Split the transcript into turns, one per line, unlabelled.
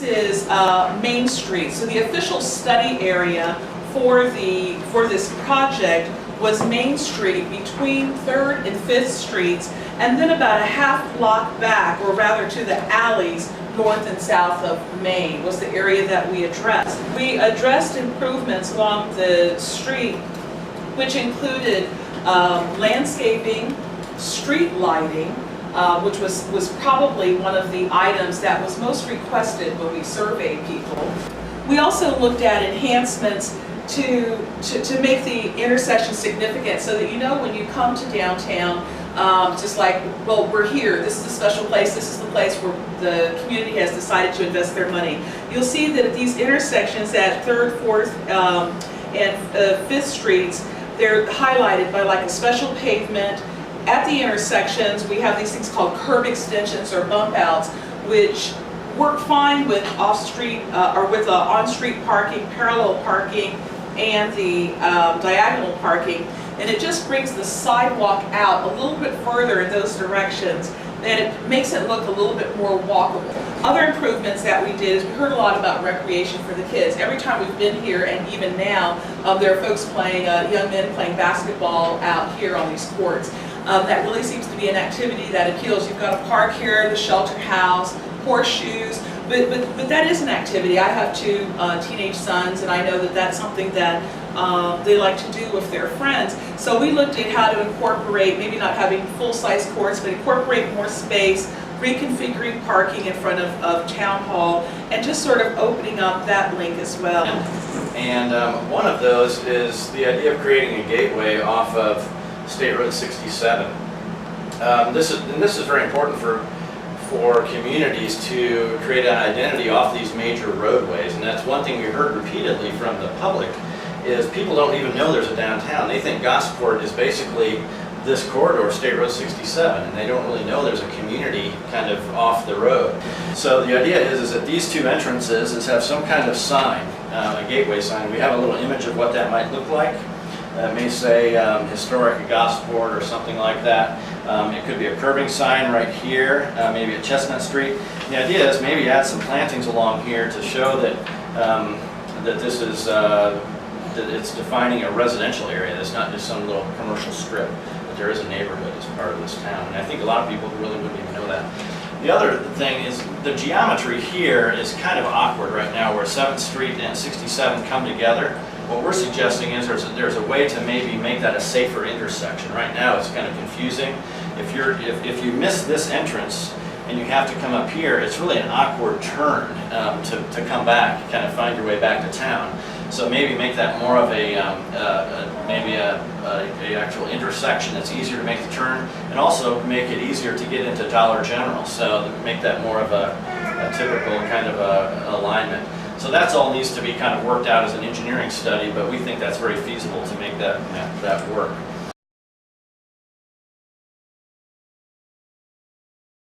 This is Main Street. So the official study area for this project was Main Street between 3rd and 5th Streets, and then about a half block back, or rather to the alleys north and south of Main was the area that we addressed. We addressed improvements along the street, which included landscaping, street lighting, which was probably one of the items that was most requested when we surveyed people. We also looked at enhancements to make the intersection significant, so that you know when you come to downtown, just like, well, we're here, this is a special place, this is the place where the community has decided to invest their money. You'll see that at these intersections at 3rd, 4th, and 5th Streets, they're highlighted by like a special pavement. At the intersections, we have these things called curb extensions or bump outs, which work fine with off-street or with on-street parking, parallel parking, and the diagonal parking. And it just brings the sidewalk out a little bit further in those directions, and it makes it look a little bit more walkable. Other improvements that we did is we heard a lot about recreation for the kids. Every time we've been here, and even now, there are folks playing, young men playing basketball out here on these courts. That really seems to be an activity that appeals. You've got a park here, the shelter house, horseshoes, but that is an activity. I have 2 teenage sons, and I know that that's something that they like to do with their friends. So we looked at how to incorporate, maybe not having full-size courts, but incorporate more space, reconfiguring parking in front of Town Hall, and just sort of opening up that link as well.
And one of those is the idea of creating a gateway off of State Road 67. This is very important for communities to create an identity off these major roadways, and that's one thing we heard repeatedly from the public, is people don't even know there's a downtown. They think Gosport is basically this corridor, State Road 67, and they don't really know there's a community kind of off the road. So the idea is that these 2 entrances have some kind of sign, a gateway sign. We have a little image of what that might look like. It may say Historic Gosport or something like that. It could be a curbing sign right here, maybe at Chestnut Street. The idea is maybe add some plantings along here to show that that this is that it's defining a residential area. It's not just some little commercial strip. That there is a neighborhood as part of this town, and I think a lot of people really wouldn't even know that. The other thing is the geometry here is kind of awkward right now, where 7th Street and 67 come together. What we're suggesting is there's a way to maybe make that a safer intersection. Right now it's kind of confusing. If you miss this entrance and you have to come up here, it's really an awkward turn to come back, kind of find your way back to town. So maybe make that more of a actual intersection that's easier to make the turn, and also make it easier to get into Dollar General. So make that more of a typical kind of alignment. So that's all needs to be kind of worked out as an engineering study, but we think that's very feasible to make that work.